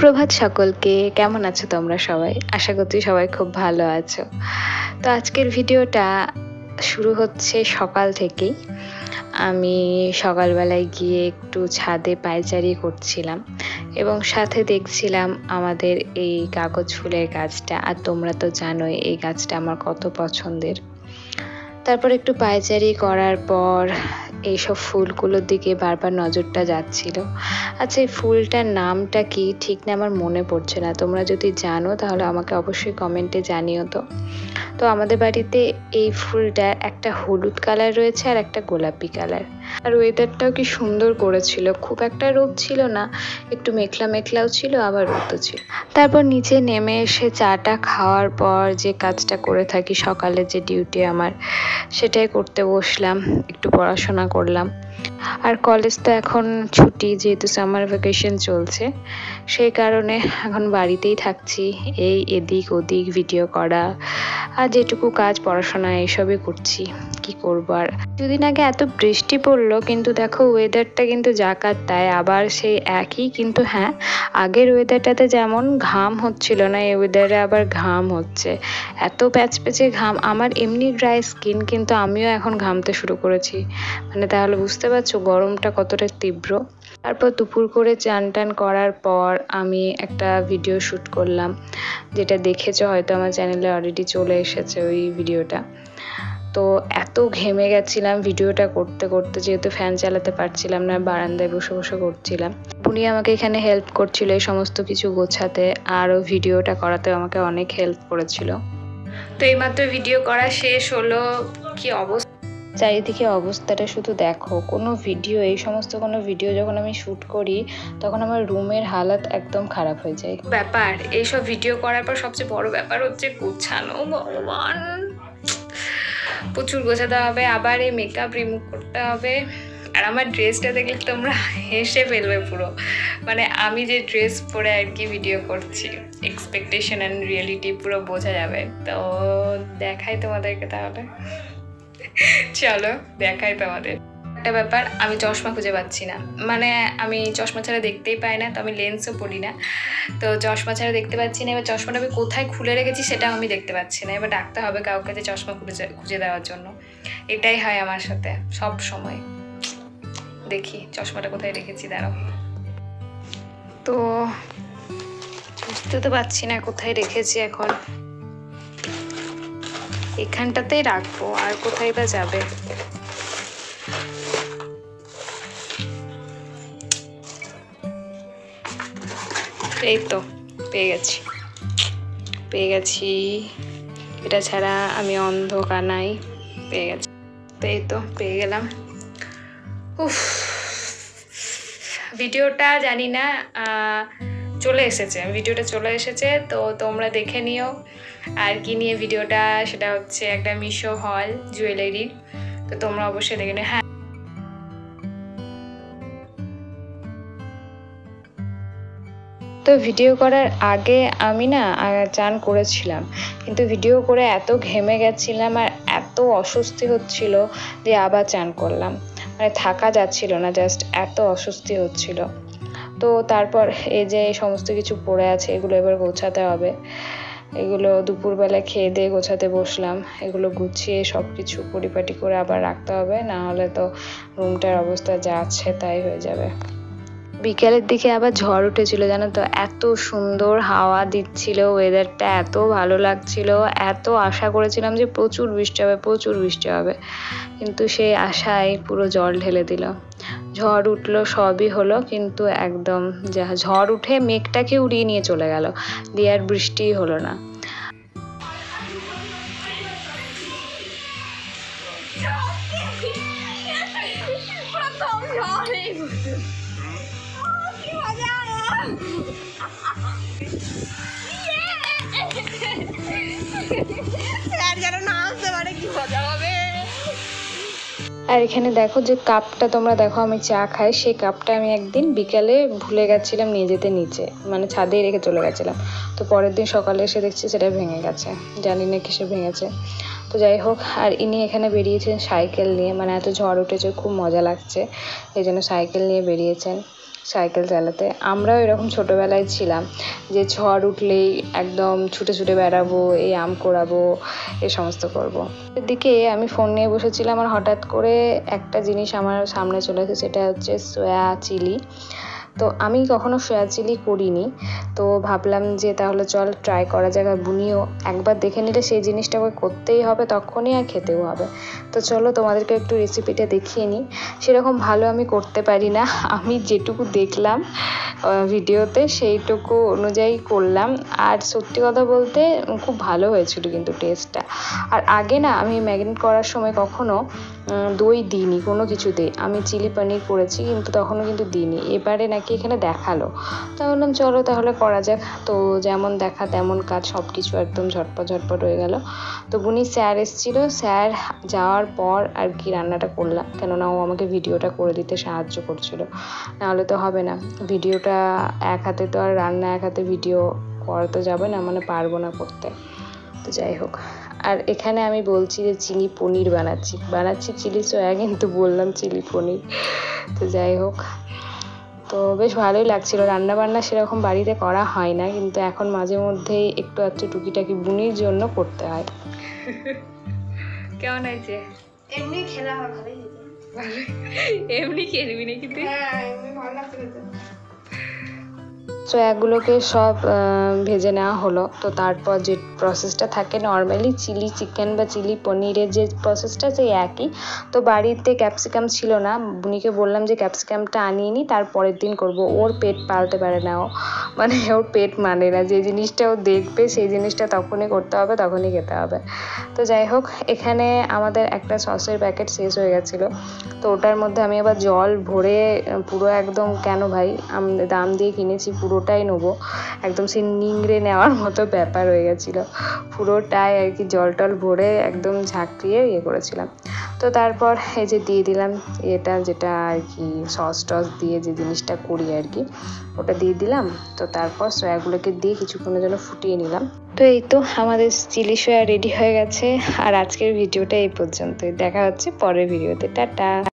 সুপ্রভাত সকলকে। কেমন আছো তোমরা সবাই? আশা করছি সবাই খুব ভালো আছো। তো আজকের ভিডিওটা শুরু হচ্ছে সকাল থেকেই। আমি সকালবেলায় গিয়ে একটু ছাদে পায়চারি করছিলাম এবং সাথে দেখছিলাম আমাদের এই কাগজ ফুলের গাছটা। আর তোমরা তো জানোই এই গাছটা আমার কত পছন্দের। তারপর একটু পায়চারি করার পর এইসব ফুলগুলোর দিকে বারবার নজরটা যাচ্ছিল। আচ্ছা, এই ফুলটার নামটা কি ঠিক না আমার মনে পড়ছে না। তোমরা যদি জানো তাহলে আমাকে অবশ্যই কমেন্টে জানিও। তো আমাদের বাড়িতে এই ফুলটার একটা হলুদ কালার রয়েছে আর একটা গোলাপি কালার। আর ওয়েদারটাও কি সুন্দর করেছিল, খুব একটা রোদ ছিল না, একটু মেঘলা মেঘলাও ছিল, আবার রোদও ছিল। তারপর নিচে নেমে এসে চাটা খাওয়ার পর যে কাজটা করে থাকি সকালে, যে ডিউটি আমার, সেটাই করতে বসলাম। একটু পড়াশোনা করলাম। আর কলেজ তো এখন ছুটি, যেহেতু সামার ভ্যাকেশন চলছে, সেই কারণে এখন বাড়িতেই থাকছি। এই এদিক ওদিক ভিডিও করা আর যেটুকু কাজ পড়াশোনা এইসবই করছি। কি করবো আর। দুদিন আগে এত বৃষ্টি পড়লো, কিন্তু দেখো ওয়েদারটা কিন্তু যাকার তাই আবার সেই একই। কিন্তু হ্যাঁ, আগের ওয়েদারটাতে যেমন ঘাম হচ্ছিল না, এই ওয়েদারে আবার ঘাম হচ্ছে। এত প্যাচপ্যাচে ঘাম। আমার এমনি ড্রাই স্কিন, কিন্তু আমিও এখন ঘামতে শুরু করেছি। মানে তাহলে বুঝতে পারছো গরমটা কতটা তীব্র। তারপর দুপুর করে চান টান করার পর আমি একটা ভিডিও শ্যুট করলাম, যেটা দেখেছো হয়তো আমার চ্যানেলে অলরেডি চলে এসেছে ওই ভিডিওটা। তো এত ঘেমে গেছিলাম ভিডিওটা করতে করতে, যেহেতু ফ্যান চালাতে পারছিলাম না, বারান্দায় বসে বসে করছিলাম। উনি আমাকে এখানে হেল্প করছিল এই সমস্ত কিছু গোছাতে, আরও ভিডিওটা করাতে আমাকে অনেক হেল্প করেছিল। তো এইমাত্র ভিডিও করা শেষ হলো। কি অবস্থা চারিদিকে, অবস্থাটা শুধু দেখো। এই সমস্ত কোনো ভিডিও যখন আমি শ্যুট করি, তখন আমার রুমের হালাত একদম খারাপ হয়ে যায়। ব্যাপার এইসব ভিডিও করার পর সবচেয়ে বড় ব্যাপার হচ্ছে গোছানো। ভগবান, প্রচুর গোছাতে হবে, আবার এই মেকআপ রিমুভ করতে হবে। আর আমার ড্রেসটা দেখলে তোমরা হেসে ফেলবে পুরো। মানে আমি যে ড্রেস পরে আর কি ভিডিও করছি, এক্সপেকটেশন অ্যান্ড রিয়েলিটি পুরো বোঝা যাবে। তো দেখাই তোমাদেরকে, তাহলে চলো দেখাই তোমাদের। একটা ব্যাপার, আমি চশমা খুঁজে পাচ্ছি না। মানে আমি চশমা ছাড়া দেখতেই পাই না, তো আমি লেন্সও পরি না। তো চশমা ছাড়া দেখতে পাচ্ছি না। এবার চশমাটা আমি কোথায় খুলে রেখেছি সেটাও আমি দেখতে পাচ্ছি না। এবার ডাকতে হবে কাউকে যে চশমা খুঁজে দেওয়ার জন্য। এটাই হয় আমার সাথে সব সময়। দেখি চশমাটা কোথায় রেখেছি, দাঁড়াও। তো বুঝতে তো পারছি না কোথায় রেখেছি এখন। এখানটাতেই রাখবো, আর কোথায় বা যাবে। এই তো পেয়ে গেছি। এটা ছাড়া আমি অন্ধ কানাই। পেয়ে গেছি। তো এই তো পেয়ে গেলাম। উফ, ভিডিওটা জানি না ভিডিওটা চলে এসেছে। তো তোমরা দেখে নিও। আর কি নিয়ে ভিডিওটা, সেটা হচ্ছে একটা মিশো হল জুয়েলারির। তো তোমরা অবশ্যই দেখে নিও। হ্যাঁ, তো ভিডিও করার আগে আমি না চান করেছিলাম, কিন্তু ভিডিও করে এত ঘেমে গেছিলাম আর এত অস্বস্তি হচ্ছিল যে আবার চান করলাম। মানে থাকা যাচ্ছিল না, জাস্ট এত অস্বস্তি হচ্ছিল। তো তারপর এই যে এই সমস্ত কিছু পড়ে আছে, এগুলো এবার গোছাতে হবে। এগুলো দুপুরবেলা খেয়ে দিয়ে গোছাতে বসলাম। এগুলো গুছিয়ে সব কিছু পরিপাটি করে আবার রাখতে হবে, না হলে তো রুমটার অবস্থা যা আছে তাই হয়ে যাবে। বিকেলের দিকে আবার ঝড় উঠেছিল, জানো তো। এত সুন্দর হাওয়া দিচ্ছিল, ওয়েদারটা এত ভালো লাগছিল। এত আশা করেছিলাম যে প্রচুর বৃষ্টি হবে, কিন্তু সেই আশায় পুরো জল ঢেলে দিল। ঝড় উঠলো, সবই হলো, কিন্তু একদম যা ঝড় উঠে মেঘটাকে উড়িয়ে নিয়ে চলে গেল, দিয়ে আর বৃষ্টিই হলো না। আর এখানে দেখো যে কাপটা, তোমরা দেখো আমি চা খাই, সেই কাপটা আমি একদিন বিকালে ভুলে গেছিলাম নিয়ে যেতে নিচে, মানে ছাদেই রেখে চলে গেছিলাম। তো পরের দিন সকালে এসে দেখছি সেটা ভেঙে গেছে, জানি না কিসে ভেঙেছে। তো যাই হোক, আর ইনি এখানে বেরিয়েছেন সাইকেল নিয়ে। মানে এত ঝড় উঠেছে, খুব মজা লাগছে, এই জন্য সাইকেল নিয়ে বেরিয়েছেন। সাইকেল চালাতে। আমরাও এরকম ছোটোবেলায় ছিলাম যে ঝড় উঠলেই একদম ছুটে ছুটে বেড়াবো, এই আম কোড়াবো, এ সমস্ত করবো। এদিকে আমি ফোন নিয়ে বসেছিলাম আর হঠাৎ করে একটা জিনিস আমার সামনে চলে এসেছে, সেটা হচ্ছে সয়া চিলি। তো আমি কখনো সয়া চিলি করিনি, তো ভাবলাম যে তাহলে চল ট্রাই করা যাক। বুনিও একবার দেখে নিলে সেই জিনিসটাকে করতেই হবে, তখনই আর খেতেও হবে। তো চলো তোমাদেরকে একটু রেসিপিটা দেখিয়ে নিই। সেরকম ভালো আমি করতে পারি না, আমি যেটুকু দেখলাম ভিডিওতে সেইটুকু অনুযায়ী করলাম। আর সত্যি কথা বলতে খুব ভালো হয়েছিল কিন্তু টেস্টটা। আর আগে না আমি ম্যারিনেট করার সময় কখনো দই দিইনি কোনো কিছুতে। আমি চিলি পনির করেছি কিন্তু তখনও কিন্তু দিইনি, এবারে নাকি এখানে দেখালো। তো বললাম চলো তাহলে করা যাক। তো যেমন দেখা তেমন কাজ, সব কিছু একদম ঝটপট হয়ে গেল। তো বুনি স্যার এসেছিলো, স্যার যাওয়ার পর আর কি রান্নাটা করলাম, কেননা ও আমাকে ভিডিওটা করে দিতে সাহায্য করছিল, নাহলে তো হবে না। ভিডিওটা এক হাতে তো আর রান্না, এক হাতে ভিডিও করা তো যাবে না, মানে পারবো না করতে। তো যাই হোক, আর এখানে আমি বলছি যে চিলি পনির বানাচ্ছি চিলি সয়া, কিন্তু বললাম চিলি পনির। তো যাই হোক, তো বেশ ভালোই লাগছিল। রান্না বান্না সেরকম বাড়িতে করা হয় না, কিন্তু এখন মাঝে মধ্যেই একটু আধটু টুকিটাকি বুনির জন্য করতে হয়। কেমন হয়েছে? এমনি খেলা হয় ভালোই হয়েছে। এমনি খেয়ে নিবি নাকি তুই? হ্যাঁ, এমনি ভালো লাগছে খেতে। সয়াগুলোকে সব ভেজে নেওয়া হলো। তো তারপর যে প্রসেসটা থাকে নর্মালি চিলি চিকেন বা চিলি পনিরের যে প্রসেসটা, সেই একই। তো বাড়িতে ক্যাপসিকাম ছিল না, বুনিকে বললাম যে ক্যাপসিকামটা আনিয়ে নিই, তারপরের দিন করব। ওর পেট পালতে পারে না, ও মানে ওর পেট মানে না, যে জিনিসটা ও দেখবে সেই জিনিসটা তখনই করতে হবে, তখনই খেতে হবে। তো যাই হোক, এখানে আমাদের একটা সসের প্যাকেট শেষ হয়ে গেছিলো, তো ওটার মধ্যে আমি আবার জল ভরে পুরো একদম, কেন ভাই দাম দিয়ে কিনেছি, পুরোটাই নেবো, একদম সে নিংড়ে নেওয়ার মতো ব্যাপার হয়ে গেছিলো। পুরোটাই আর কি জল টল ভরে একদম ঝাঁকিয়ে ইয়ে করেছিলাম। তো তারপর এই যে দিয়ে দিলাম এটা, যেটা আর কি সস টস দিয়ে যে জিনিসটা করি আর কি, ওটা দিয়ে দিলাম। তো তারপর সয়াগুলোকে দিয়ে কিছুক্ষণের জন্য ফুটিয়ে নিলাম। তো এই তো আমাদের চিলি সয়া রেডি হয়ে গেছে। আর আজকের ভিডিওটা এই পর্যন্তই, দেখা হচ্ছে পরের ভিডিওতে, টাটা।